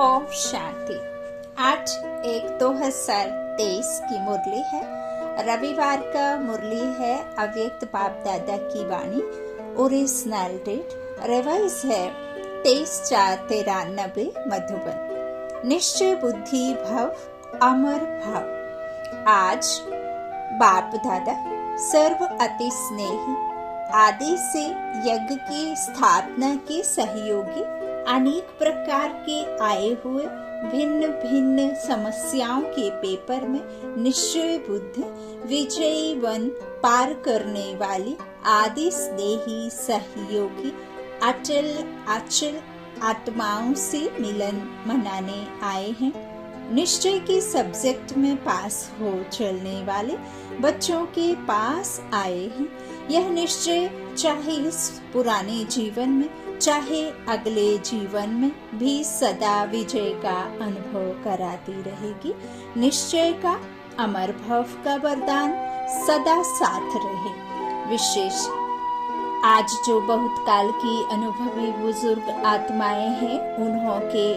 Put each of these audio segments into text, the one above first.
ओम शांति। आज 1/2023 की मुरली है। रविवार का मुरली है अव्यक्त बाप दादा की वाणी। ओरिजिनल डेट रिवाइज है 23/4/93 मधुबन। निश्चय बुद्धि भव अमर भव। आज बाप दादा सर्व अति स्नेही आदि से यज्ञ की स्थापना के सहयोगी अनेक प्रकार के आए हुए भिन्न भिन्न समस्याओं के पेपर में निश्चय बुद्ध विजयी वन पार करने वाली आदि स्नेही सहयोगी अचल अचल आत्माओं से मिलन मनाने आए हैं। निश्चय के सब्जेक्ट में पास हो चलने वाले बच्चों के पास आए हैं। यह निश्चय चाहे इस पुराने जीवन में चाहे अगले जीवन में भी सदा विजय का अनुभव कराती रहेगी। निश्चय का अमर भव का वरदान सदा साथ रहे। विशेष आज जो बहुत काल की अनुभवी बुजुर्ग आत्माएं हैं, उन्हों के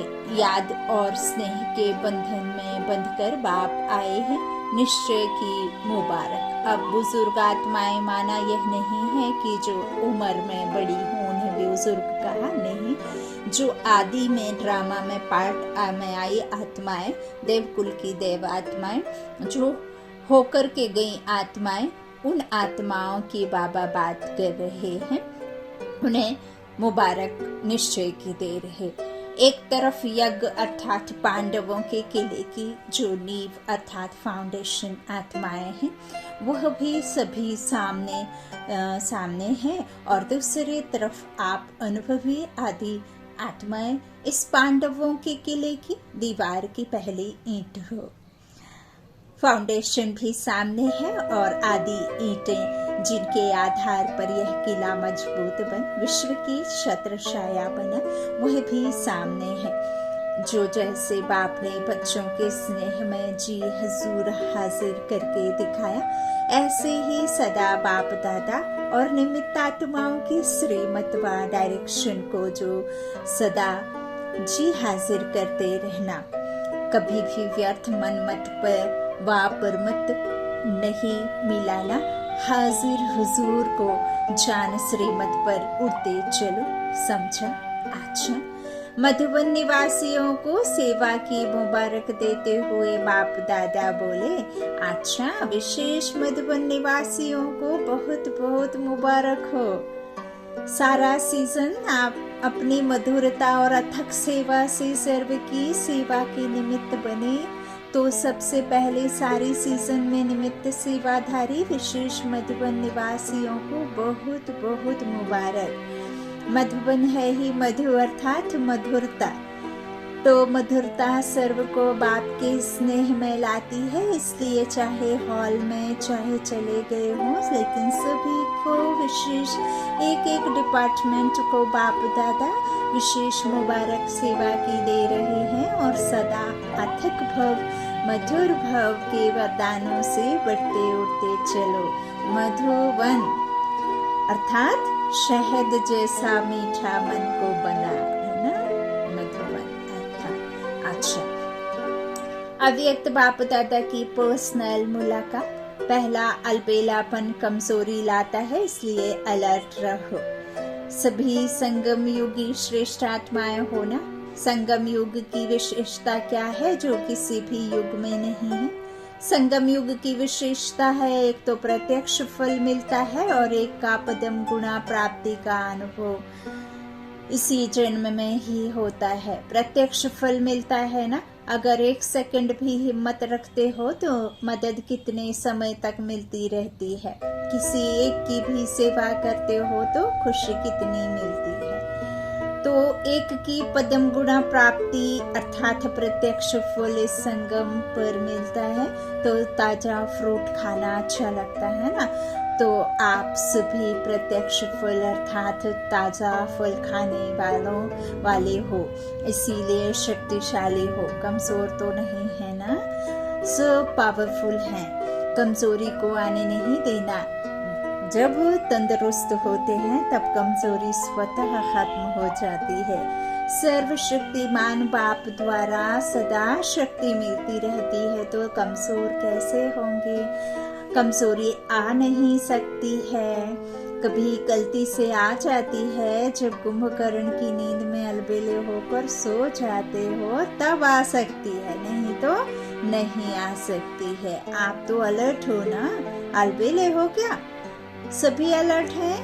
याद और स्नेह के बंधन में बंधकर बाप आए हैं। निश्चय की मुबारक। अब बुजुर्ग आत्माएं माना यह नहीं है कि जो उम्र में बड़ी हो उन्हें बुजुर्ग कहा नहीं। जो आदि में ड्रामा में पार्ट में आई आत्माएं, देवकुल की देव आत्माएं, जो होकर के गई आत्माएं, उन आत्माओं की बाबा बात कर रहे हैं। उन्हें मुबारक निश्चय की दे रहे। एक तरफ यज्ञ अर्थात पांडवों के किले की जो नींव अर्थात फाउंडेशन आत्माएं हैं, वह भी सभी सामने हैं, और दूसरी तरफ आप अनुभवी आदि आत्माएं इस पांडवों के किले की दीवार की पहली ईंट हो। फाउंडेशन भी सामने है और आदि ईंटें जिनके आधार पर यह किला मजबूत बन विश्व की छत्रछाया बना, वह भी सामने है। जो जैसे बाप ने बच्चों के स्नेह में जी हजूर हाजिर करके दिखाया, ऐसे ही सदा बाप दादा और निमित्त आत्माओं की श्रीमत व डायरेक्शन को जो सदा जी हाजिर करते रहना। कभी भी व्यर्थ मनमत पर परमत नहीं मिलाना। हाजिर हुजूर को जान श्रीमत पर उड़ते चलो। समझा? अच्छा। मधुबन निवासियों को सेवा की मुबारक देते हुए बाप दादा बोले, अच्छा, विशेष मधुबन निवासियों को बहुत बहुत मुबारक हो। सारा सीजन आप अपनी मधुरता और अथक सेवा से सर्व की सेवा के निमित्त बने, तो सबसे पहले सारी सीजन में निमित्त सेवाधारी विशेष मधुबन निवासियों को बहुत बहुत मुबारक। मधुबन है ही मधु अर्थात मधुरता, तो मधुरता सर्व को बाप के स्नेह में लाती है। इसलिए चाहे हॉल में चाहे चले गए हों, लेकिन सभी को विशेष एक एक डिपार्टमेंट को बाप दादा विशेष मुबारक सेवा की दे रहे हैं, और सदा अथक भव मधुर भव के वरदानों से बढ़ते उड़ते चलो। मधुवन अर्थात शहद जैसा मीठा मन को बना, है ना? मधुवन अर्थात। अच्छा, अव्यक्त बाप दादा की पर्सनल मुलाकात। पहला अलबेलापन कमजोरी लाता है, इसलिए अलर्ट रहो। सभी संगम युगी श्रेष्ठ आत्माएं होना। संगम युग की विशेषता क्या है जो किसी भी युग में नहीं है? संगम युग की विशेषता है, एक तो प्रत्यक्ष फल मिलता है और एक का पदम गुणा प्राप्ति का अनुभव इसी जन्म में ही होता है। प्रत्यक्ष फल मिलता है ना। अगर एक सेकंड भी हिम्मत रखते हो तो मदद कितने समय तक मिलती रहती है। किसी एक की भी सेवा करते हो तो खुशी कितनी मिलती है। तो एक की पदम गुणा प्राप्ति अर्थात प्रत्यक्ष फल इस संगम पर मिलता है, तो ताजा फ्रूट खाना अच्छा लगता है ना। तो आप सभी प्रत्यक्ष फल अर्थात ताजा फल खाने वाले हो, इसीलिए शक्तिशाली हो, कमजोर तो नहीं है ना। सो पावरफुल हैं, कमजोरी को आने नहीं देना। जब तंदुरुस्त होते हैं तब कमजोरी स्वतः खत्म हो जाती है। सर्वशक्तिमान बाप द्वारा सदा शक्ति मिलती रहती है, तो कमजोर कैसे होंगे? कमजोरी आ नहीं सकती है। कभी गलती से आ जाती है, जब कुंभकर्ण की नींद में अलबेले होकर सो जाते हो तब आ सकती है, नहीं तो नहीं आ सकती है। आप तो अलर्ट हो ना, अलबेले हो क्या? सभी अलर्ट है,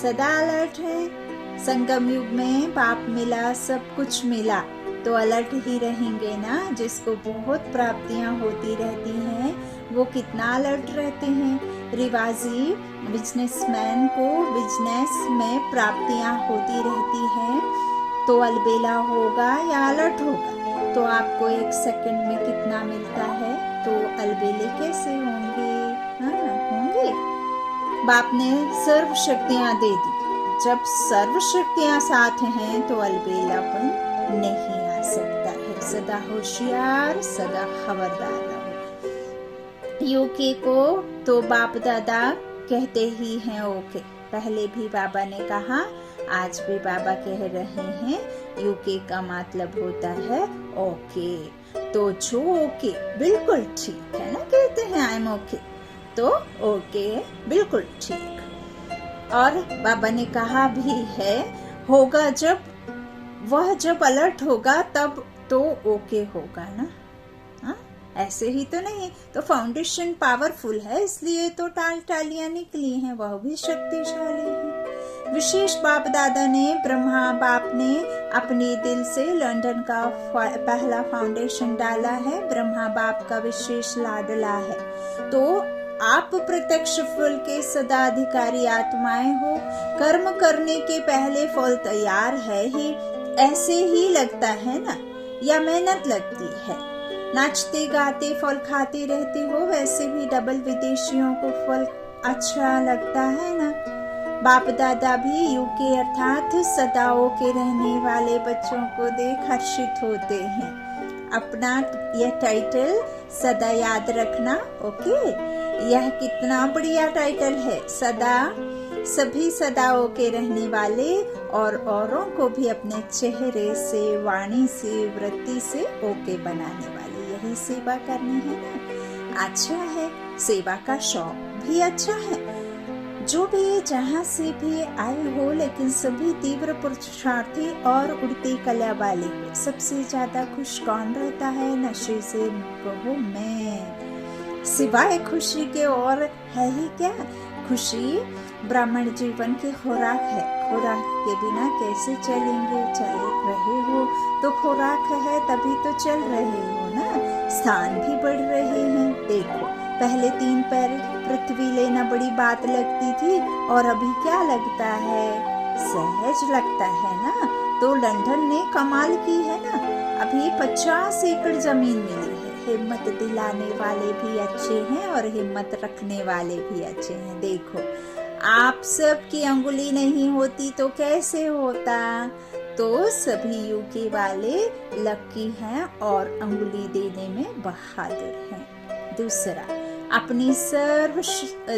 सदा अलर्ट है। संगम युग में बाप मिला, सब कुछ मिला, तो अलर्ट ही रहेंगे ना। जिसको बहुत प्राप्तियां होती रहती हैं वो कितना अलर्ट रहते हैं। रिवाजी बिजनेसमैन को बिजनेस में प्राप्तियां होती रहती हैं, तो अलबेला होगा या अलर्ट होगा? तो आपको 1 सेकंड में कितना मिलता है, तो अलबेले कैसे होंगे? हाँ, होंगे। बाप ने सर्व शक्तियां दे दी। जब सर्व शक्तियां साथ हैं तो अलबेलापन नहीं आ सकता है। सदा होशियार, सदा खबरदार रहो। यूके को तो बाप दादा कहते ही हैं ओके। पहले भी बाबा ने कहा, आज भी बाबा कह रहे हैं, यूके का मतलब होता है ओके। तो जो ओके बिल्कुल ठीक है ना, कहते हैं आई एम ओके, तो ओके बिल्कुल ठीक। और बाबा ने कहा भी है, होगा जब अलर्ट होगा तब तो ओके होगा ना। हाँ, ऐसे ही तो नहीं। तो फाउंडेशन पावरफुल है, इसलिए तो टालियां निकली हैं, वह भी शक्तिशाली है। विशेष बाप दादा ने, ब्रह्मा बाप ने अपने दिल से लंदन का पहला फाउंडेशन डाला है। ब्रह्मा बाप का विशेष लाडला है। तो आप प्रत्यक्ष फल के सदा अधिकारी आत्माएं हो। कर्म करने के पहले फल तैयार है ही, ऐसे ही लगता है ना, या मेहनत लगती है? नाचते गाते फल खाते रहते हो, वैसे भी डबल विदेशियों को फल अच्छा लगता है ना। बाप दादा भी यूके अर्थात सदाओं के रहने वाले बच्चों को देख हर्षित होते हैं। अपना यह टाइटल सदा याद रखना, ओके। यह कितना बढ़िया टाइटल है, सदा, सभी सदाओं के रहने वाले और औरों को भी अपने चेहरे से, वाणी से, वृत्ति से ओके बनाने वाले। यही सेवा करनी है ना। अच्छा है, सेवा का शौक भी अच्छा है। जो भी जहाँ से भी आए हो, लेकिन सभी तीव्र पुरुषार्थी और उड़ती कला वाले हो। सबसे ज्यादा खुश कौन रहता है? नशे से कहो मैं, सिवाय खुशी के और है ही क्या? खुशी ब्राह्मण जीवन की खुराक है। खुराक के बिना कैसे चलेंगे? चल रहे हो तो खुराक है, तभी तो चल रहे हो ना। स्थान भी बढ़ रहे हैं। देखो, पहले 3 पैर पृथ्वी लेना बड़ी बात लगती थी, और अभी क्या लगता है? सहज लगता है ना। तो लंदन ने कमाल की है ना। अभी 50 एकड़ जमीन मिली है। हिम्मत दिलाने वाले भी अच्छे हैं और हिम्मत रखने वाले भी अच्छे हैं। देखो, आप सब की अंगुली नहीं होती तो कैसे होता? तो सभी यूके वाले लकी हैं और अंगुली देने में बहादुर हैं। दूसरा, अपनी सर्व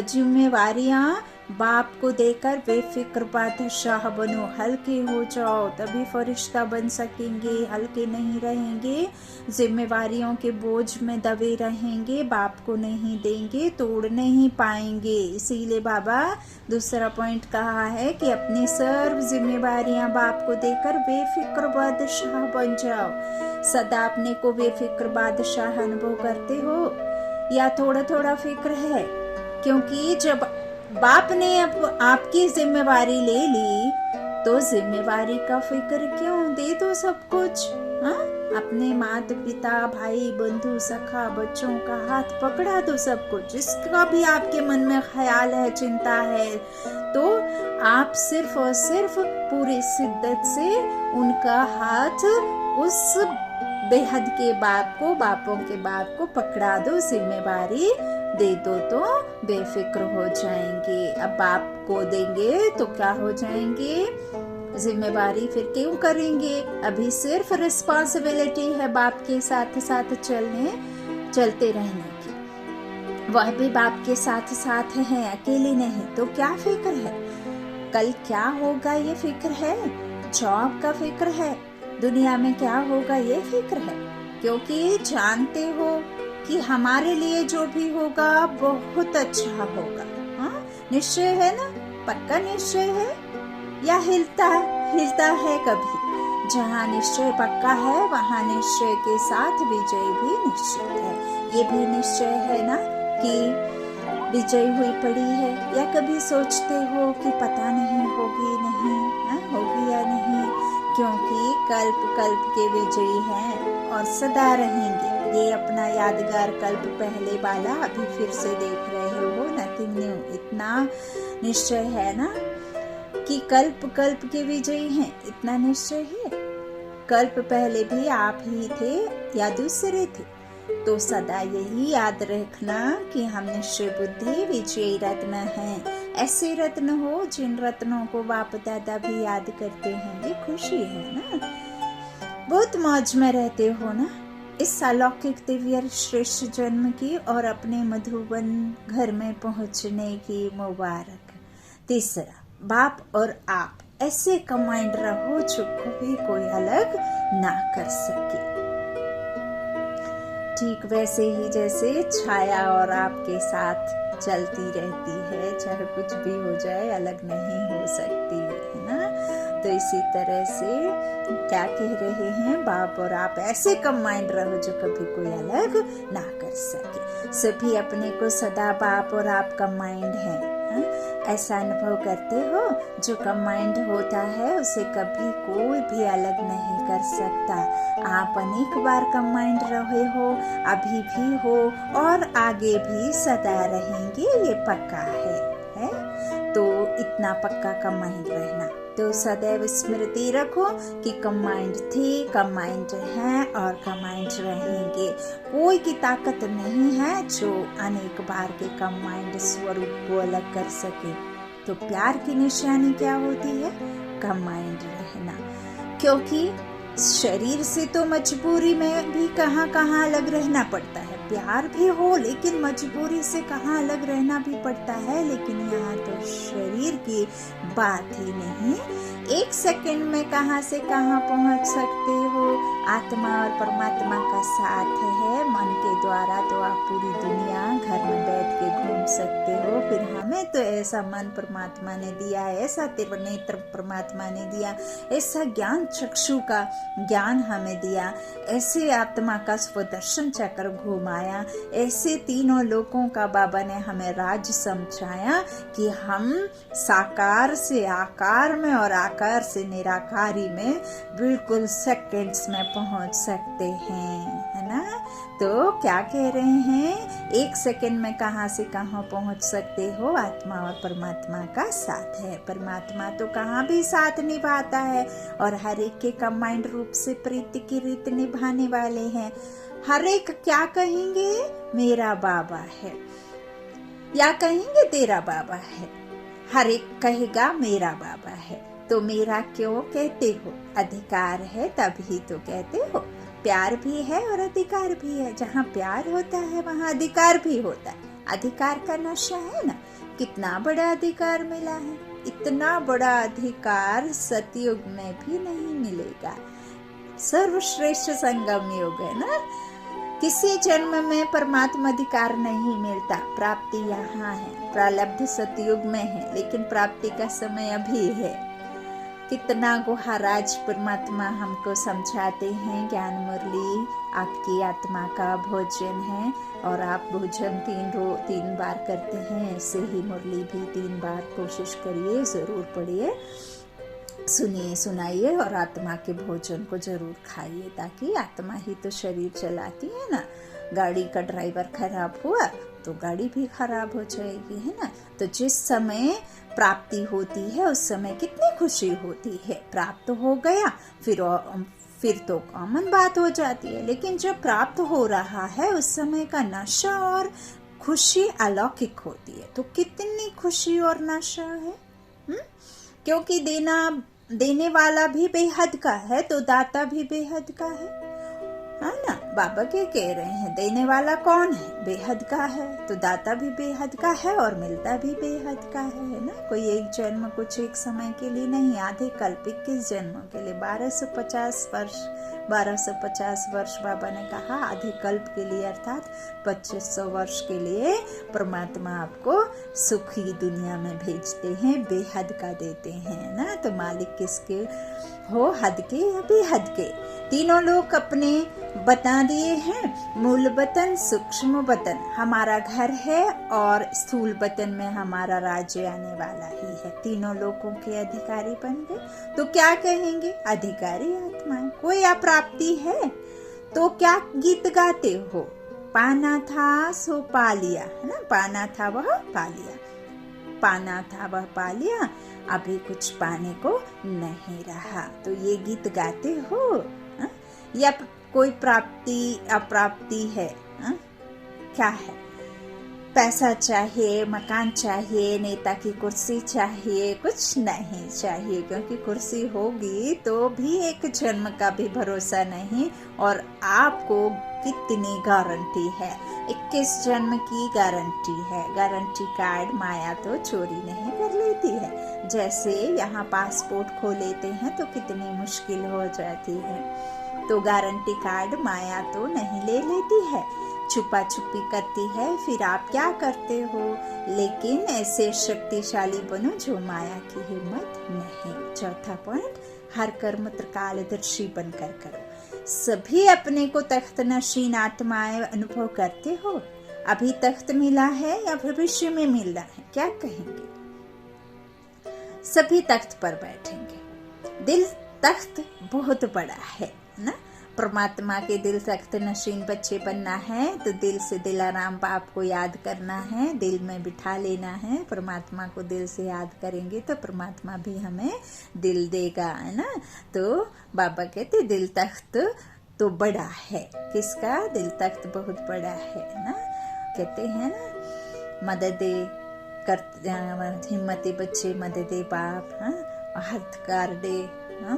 जिम्मेवारियां बाप को देकर बेफिक्र बादशाह बनो। हल्के हो जाओ, तभी फरिश्ता बन सकेंगे। हल्के नहीं रहेंगे, जिम्मेवारियों के बोझ में दबे रहेंगे, बाप को नहीं देंगे, तोड़ नहीं पाएंगे। इसीलिए बाबा दूसरा पॉइंट कहा है कि अपनी सर्व जिम्मेवारियां बाप को देकर बेफिक्र बादशाह बन जाओ। सदा अपने को बेफिक्र बादशाह अनुभव करते हो या थोड़ा थोड़ा फिक्र है? क्योंकि जब बाप ने आपकी जिम्मेवारी ले ली, तो जिम्मेवारी का फिक्र क्यों? दे दो सब कुछ। हाँ, अपने माता पिता, भाई बंधु, सखा, बच्चों का हाथ पकड़ा दो सब कुछ। जिसका भी आपके मन में ख्याल है, चिंता है, तो आप सिर्फ और सिर्फ पूरी शिद्दत से उनका हाथ उस बेहद के बाप को, बापों के बाप को पकड़ा दो, जिम्मेवारी दे दो, तो बेफिक्र हो जाएंगे। अब बाप को देंगे तो क्या हो जाएंगे? जिम्मेवारी फिर क्यों करेंगे? अभी सिर्फ रिस्पॉन्सिबिलिटी है बाप के साथ साथ चलते रहने की। वह भी बाप के साथ साथ है, अकेले नहीं। तो क्या फिक्र है? कल क्या होगा ये फिक्र है। जॉब का फिक्र है, दुनिया में क्या होगा ये फिक्र है, क्योंकि जानते हो कि हमारे लिए जो भी होगा बहुत अच्छा होगा। हाँ, निश्चय है ना, पक्का निश्चय है या हिलता है कभी? जहाँ निश्चय पक्का है वहाँ निश्चय के साथ विजय भी निश्चित है। ये भी निश्चय है ना कि विजय हुई पड़ी है, या कभी सोचते हो कि पता नहीं होगी या नहीं, क्योंकि कल्प कल्प के विजयी हैं और सदा रहेंगे। ये अपना यादगार कल्प पहले वाला अभी फिर से देख रहे हो, नथिंग न्यू। इतना निश्चय है ना कि कल्प कल्प के विजयी हैं, इतना निश्चय है। कल्प पहले भी आप ही थे या दूसरे थे, तो सदा यही याद रखना कि हम निश्चय बुद्धि विजयी रत्न हैं। ऐसे रत्न हो जिन रत्नों को बाप दादा भी याद करते हैं, ये खुशी है ना। बहुत मौज में रहते हो ना इस अलौकिक दिव्य श्रेष्ठ जन्म की और अपने मधुबन घर में पहुंचने की मुबारक। तीसरा, बाप और आप ऐसे कंबाइंड रहो जो कभी कोई अलग ना कर सके। ठीक वैसे ही जैसे छाया और आपके साथ चलती रहती है, चाहे कुछ भी हो जाए अलग नहीं हो सकती है ना। तो इसी तरह से क्या कह रहे हैं, बाप और आप ऐसे कंबाइंड रहो जो कभी कोई अलग ना कर सके। सभी अपने को सदा बाप और आप कंबाइंड हैं। ऐसा अनुभव करते हो, जो कंबाइंड होता है उसे कभी कोई भी अलग नहीं कर सकता। आप अनेक बार कंबाइंड रहे हो, अभी भी हो और आगे भी सदा रहेंगे, ये पक्का है? तो इतना पक्का कंबाइंड रहना। तो सदैव स्मृति रखो कि कंबाइंड थे, कंबाइंड हैं और कंबाइंड रहेंगे। कोई की ताकत नहीं है जो अनेक बार के कंबाइंड स्वरूप को अलग कर सके। तो प्यार की निशानी क्या होती है? कंबाइंड रहना। क्योंकि शरीर से तो मजबूरी में भी कहाँ अलग रहना पड़ता है। प्यार भी हो लेकिन मजबूरी से कहाँ अलग रहना भी पड़ता है। लेकिन यहाँ तो शरीर की बात ही नहीं, एक सेकंड में कहाँ से कहाँ पहुँच सकते हो। आत्मा और परमात्मा का साथ है मन के द्वारा, तो आप पूरी दुनिया घर में बैठ के घूम सकते हो। फिर हमें तो ऐसा मन परमात्मा ने दिया, ऐसा त्रिनेत्र परमात्मा ने दिया, ऐसा ज्ञान चक्षु का ज्ञान हमें दिया, ऐसे आत्मा का स्वदर्शन चक्र घुमाया, ऐसे तीनों लोकों का बाबा ने हमें राज समझाया कि हम साकार से आकार में और आकार से निराकारी में बिल्कुल सेकंड्स में पहुंच सकते हैं, है ना। तो क्या कह रहे हैं, एक सेकंड में कहाँ से कहाँ पहुंच सकते हो। आत्मा और परमात्मा का साथ है। परमात्मा तो कहाँ भी साथ निभाता है और हर एक के कंबाइंड रूप से प्रीति की रीत निभाने वाले हैं। हर एक क्या कहेंगे, मेरा बाबा है, या कहेंगे तेरा बाबा है। हर एक कहेगा मेरा बाबा है। तो मेरा क्यों कहते हो? अधिकार है तभी तो कहते हो। प्यार भी है और अधिकार भी है। जहाँ प्यार होता है वहाँ अधिकार भी होता है। अधिकार का नशा है ना। कितना बड़ा अधिकार मिला है। इतना बड़ा अधिकार सतयुग में भी नहीं मिलेगा। सर्वश्रेष्ठ संगम योग है ना। किसी जन्म में परमात्मा अधिकार नहीं मिलता। प्राप्ति यहाँ है, प्रारब्ध सतयुग में है, लेकिन प्राप्ति का समय अभी है। कितना गुहाराज परमात्मा हमको समझाते हैं। ज्ञान मुरली आपकी आत्मा का भोजन है और आप भोजन 3 बार करते हैं, ऐसे ही मुरली भी 3 बार कोशिश करिए, जरूर पढ़िए, सुनिए, सुनाइए और आत्मा के भोजन को जरूर खाइए, ताकि आत्मा ही तो शरीर चलाती है ना। गाड़ी का ड्राइवर खराब हुआ तो गाड़ी भी खराब हो जाएगी, है ना। तो जिस समय प्राप्ति होती है उस समय कितनी खुशी होती है। प्राप्त हो गया फिर तो कॉमन बात हो जाती है, लेकिन जब प्राप्त हो रहा है उस समय का नशा और खुशी अलौकिक होती है। तो कितनी खुशी और नशा है, क्योंकि देने वाला भी बेहद का है, तो दाता भी बेहद का है। है ना। बाबा क्या कह रहे हैं, देने वाला कौन है, बेहद का है, तो दाता भी बेहद का है और मिलता भी बेहद का है ना। कोई एक जन्म कुछ एक समय के लिए नहीं, आधे कल्प 21 जन्मों के लिए 1250 वर्ष बाबा ने कहा, आधे कल्प के लिए अर्थात 2500 वर्ष के लिए परमात्मा आपको सुखी दुनिया में भेजते हैं, बेहद का देते हैं ना। तो मालिक किसके हो, हद के या बेहद के। तीनों लोग अपने बता दिए हैं, मूल वतन, सूक्ष्म वतन हमारा घर है और स्थूल वतन में हमारा राज्य आने वाला ही है। तीनों लोगों के अधिकारी बन गए तो क्या कहेंगे, अधिकारी आत्माएं। कोई अप्राप्ति है तो क्या गीत गाते हो, पाना था सो पा लिया, है ना। पाना था वह पा लिया, पाना था वह पा लिया, अभी कुछ पाने को नहीं रहा, तो ये गीत गाते हो हा? या कोई प्राप्ति अप्राप्ति है हा? क्या है, पैसा चाहिए, मकान चाहिए, नेता की कुर्सी चाहिए, कुछ नहीं चाहिए, क्योंकि कुर्सी होगी तो भी एक जन्म का भी भरोसा नहीं। और आपको कितनी गारंटी है, 21 जन्म की गारंटी है। गारंटी कार्ड माया तो चोरी नहीं कर लेती है। जैसे यहाँ पासपोर्ट खो लेते हैं तो कितनी मुश्किल हो जाती है, तो गारंटी कार्ड माया तो नहीं ले लेती है, छुपा छुपी करती है। फिर आप क्या करते हो, लेकिन ऐसे शक्तिशाली बनो जो माया की हिम्मत नहीं। चौथा पॉइंट, हर कर्म त्रिकालदर्शी बनकर करो। सभी अपने को तख्त नशीन आत्माएं अनुभव करते हो। अभी तख्त मिला है या भविष्य में मिलना है, क्या कहेंगे। सभी तख्त पर बैठेंगे। दिल तख्त बहुत बड़ा है ना। परमात्मा के दिल तख्त नशीन बच्चे बनना है तो दिल से दिलाराम बाप को याद करना है, दिल में बिठा लेना है। परमात्मा को दिल से याद करेंगे तो परमात्मा भी हमें दिल देगा, है ना। तो बाबा कहते दिल तख्त तो बड़ा है, किसका, दिल तख्त बहुत बड़ा है ना। कहते हैं ना, मददे कर हिम्मती बच्चे मददे बाप, हाथ कार दे,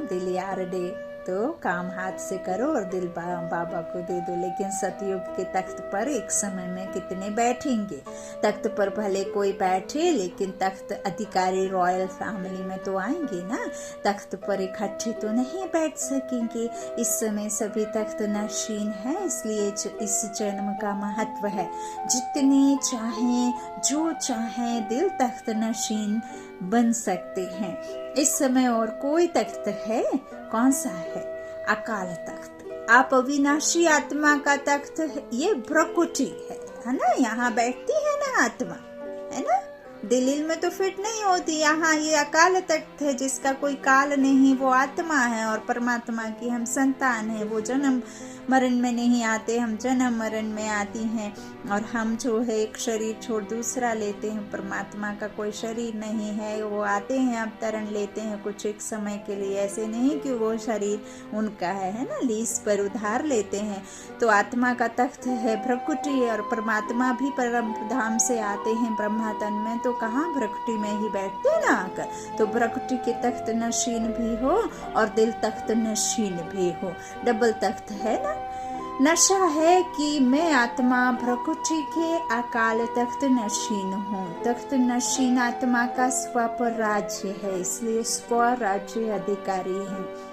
दिल यार दे। तो काम हाथ से करो और दिल बाबा को दे दो। लेकिन सतयुग के तख्त पर एक समय में कितने बैठेंगे। तख्त पर भले कोई बैठे, लेकिन तख्त अधिकारी रॉयल फैमिली में तो आएंगे ना, तख्त पर इकट्ठे तो नहीं बैठ सकेंगे। इस समय सभी तख्त नशीन है, इसलिए इस जन्म का महत्व है। जितने चाहें जो चाहें दिल तख्त नशीन बन सकते हैं। इस समय और कोई तख्त है, कौन सा है, अकाल तख्त। आप अविनाशी आत्मा का तख्त, ये प्रकृति है ना। यहाँ बैठती है ना आत्मा, है ना। दिल्ली में तो फिट नहीं होती, यहाँ ये अकाल तख्त है जिसका कोई काल नहीं, वो आत्मा है। और परमात्मा की हम संतान है, वो जन्म मरण में नहीं आते, हम जन्म मरण में आती हैं। और हम जो है एक शरीर छोड़ दूसरा लेते हैं, परमात्मा का कोई शरीर नहीं है। वो आते हैं, अवतरण लेते हैं कुछ एक समय के लिए, ऐसे नहीं कि वो शरीर उनका है ना, लीज पर उधार लेते हैं। तो आत्मा का तख्त है प्रकृति, और परमात्मा भी परम धाम से आते हैं ब्रह्मा तन में, तो कहाँ प्रकृति में ही बैठते ना आकर। तो प्रकृति के तख्त नशीन भी हो और दिल तख्त नशीन भी हो, डबल तख्त है ना। नशा है कि मैं आत्मा प्रकृति के अकाल तख्त नशीन हूँ। तख्त नशीन आत्मा का स्वपर राज्य है, इसलिए स्वराज्य अधिकारी है।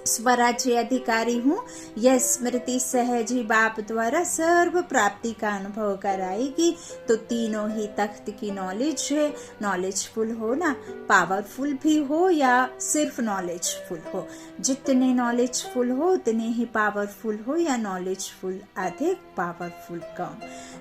स्वराज्य अधिकारी हूँ, यह स्मृति सहज ही बाप द्वारा सर्व प्राप्ति का अनुभव कराएगी। तो तीनों ही तख्त की नॉलेज है। नॉलेजफुल हो ना, पावरफुल भी हो या सिर्फ नॉलेजफुल हो। जितने नॉलेजफुल हो उतने ही पावरफुल हो, या नॉलेजफुल अधिक पावरफुल कम।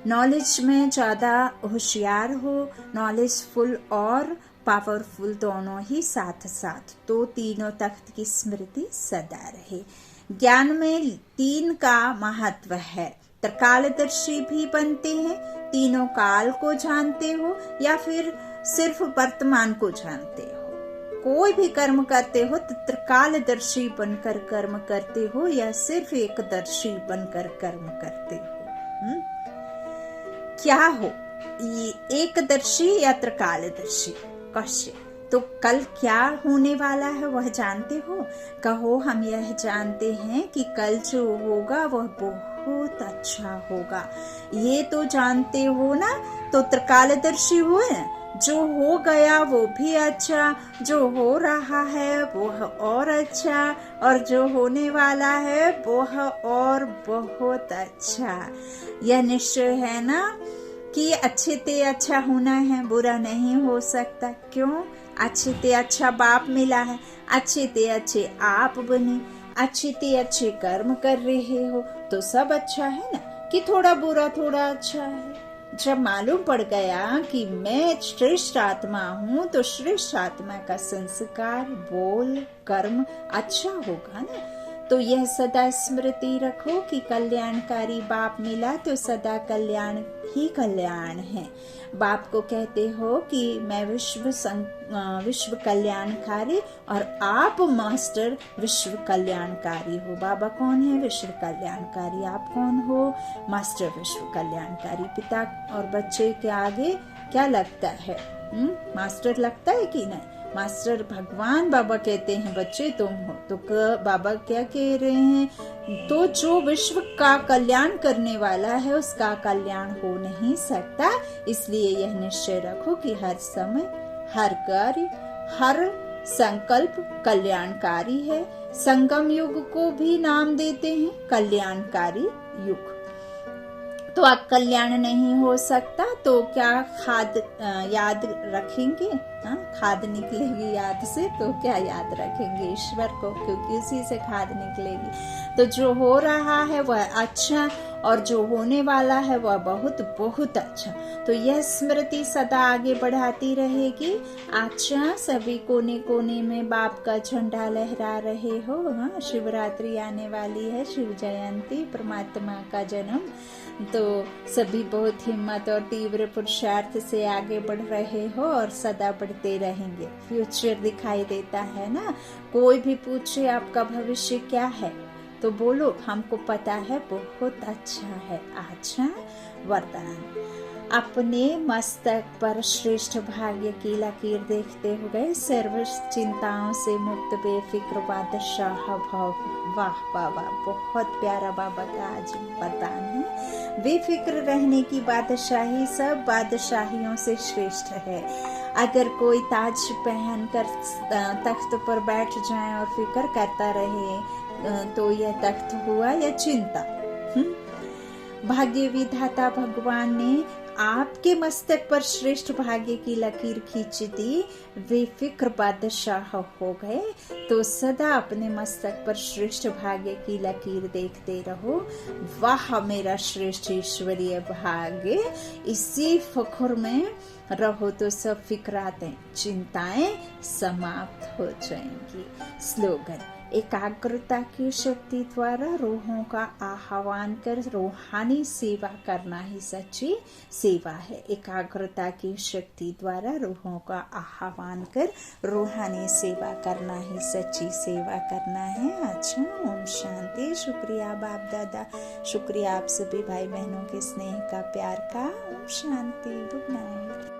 नॉलेज में ज्यादा होशियार हो, नॉलेजफुल और पावरफुल दोनों ही साथ साथ, तो तीनों तख्त की स्मृति सदा रहे। ज्ञान में 3 का महत्व है। त्रिकालदर्शी भी बनते हैं, तीनों काल को जानते हो या फिर सिर्फ वर्तमान को जानते हो। कोई भी कर्म करते हो तो त्रिकालदर्शी बनकर कर्म करते हो या सिर्फ एकदर्शी बनकर कर्म करते हो। क्या हो, ये एकदर्शी या त्रिकालदर्शी? क्वेश्चन, तो कल क्या होने वाला है वह जानते हो? कहो हम यह जानते हैं कि कल जो होगा वह बहुत अच्छा होगा। ये तो जानते हो ना, तो त्रिकालदर्शी हुए। जो हो गया वो भी अच्छा, जो हो रहा है वह और अच्छा, और जो होने वाला है वह और बहुत अच्छा। यह निश्चय है ना कि अच्छे ते अच्छा होना है, बुरा नहीं हो सकता। क्यों? अच्छे ते अच्छा बाप मिला है, अच्छे ते अच्छे आप बने, अच्छे ते अच्छे कर्म कर रहे हो, तो सब अच्छा है ना, कि थोड़ा बुरा थोड़ा अच्छा है। जब मालूम पड़ गया कि मैं श्रेष्ठ आत्मा हूँ, तो श्रेष्ठ आत्मा का संस्कार, बोल, कर्म अच्छा होगा ना। तो यह सदा स्मृति रखो कि कल्याणकारी बाप मिला तो सदा कल्याण ही कल्याण है। बाप को कहते हो कि मैं विश्व कल्याणकारी और आप मास्टर विश्व कल्याणकारी हो। बाबा कौन है? विश्व कल्याणकारी। आप कौन हो? मास्टर विश्व कल्याणकारी। पिता और बच्चे के आगे क्या लगता है? मास्टर लगता है कि नहीं? मास्टर भगवान बाबा कहते हैं बच्चे तुम हो, तो बाबा क्या कह रहे हैं? तो जो विश्व का कल्याण करने वाला है उसका कल्याण हो नहीं सकता। इसलिए यह निश्चय रखो कि हर समय, हर कार्य, हर संकल्प कल्याणकारी है। संगम युग को भी नाम देते हैं कल्याणकारी युग। तो आप कल्याण नहीं हो सकता तो क्या खाद याद रखेंगे? खाद निकलेगी याद से, तो क्या याद रखेंगे? ईश्वर को, क्योंकि उसी से खाद निकलेगी। तो जो हो रहा है वह अच्छा और जो होने वाला है वह बहुत बहुत अच्छा। तो यह स्मृति सदा आगे बढ़ाती रहेगी। अच्छा, सभी कोने कोने में बाप का झंडा लहरा रहे हो। हाँ, शिवरात्रि आने वाली है, शिव जयंती, परमात्मा का जन्म। तो सभी बहुत हिम्मत और तीव्र पुरुषार्थ से आगे बढ़ रहे हो और सदा बढ़ते रहेंगे। फ्यूचर दिखाई देता है ना। कोई भी पूछे आपका भविष्य क्या है, तो बोलो हमको पता है बहुत अच्छा है। अच्छा, वरदान। अपने मस्तक पर श्रेष्ठ भाग्य की लकीर देखते हुए सर्व चिंताओं से मुक्त बेफिक्र बादशाह भव। वाह बाबा, बहुत प्यारा बाबा का आज वरदान है। बेफिक्र रहने की बादशाही सब बादशाहियों से श्रेष्ठ है। अगर कोई ताज पहनकर तख्त पर बैठ जाए और फिक्र करता रहे तो यह तख्त हुआ या चिंता। भाग्य विधाता भगवान ने आपके मस्तक पर श्रेष्ठ भाग्य की लकीर खींच दी, वे फिक्र बादशाह हो गए। तो सदा अपने मस्तक पर श्रेष्ठ भाग्य की लकीर देखते रहो। वाह मेरा श्रेष्ठ ईश्वरीय भाग्य। इसी फख्र में रहो तो सब फिक्रातें, चिंताएं समाप्त हो जाएंगी। स्लोगन। एकाग्रता की शक्ति द्वारा रूहों का आह्वान कर रूहानी सेवा करना ही सच्ची सेवा है। एकाग्रता की शक्ति द्वारा रूहों का आह्वान कर रूहानी सेवा करना ही सच्ची सेवा करना है। अच्छा, ओम शांति। शुक्रिया बाप दादा, शुक्रिया आप सभी भाई बहनों के स्नेह का, प्यार का। ओम शांति। Good night.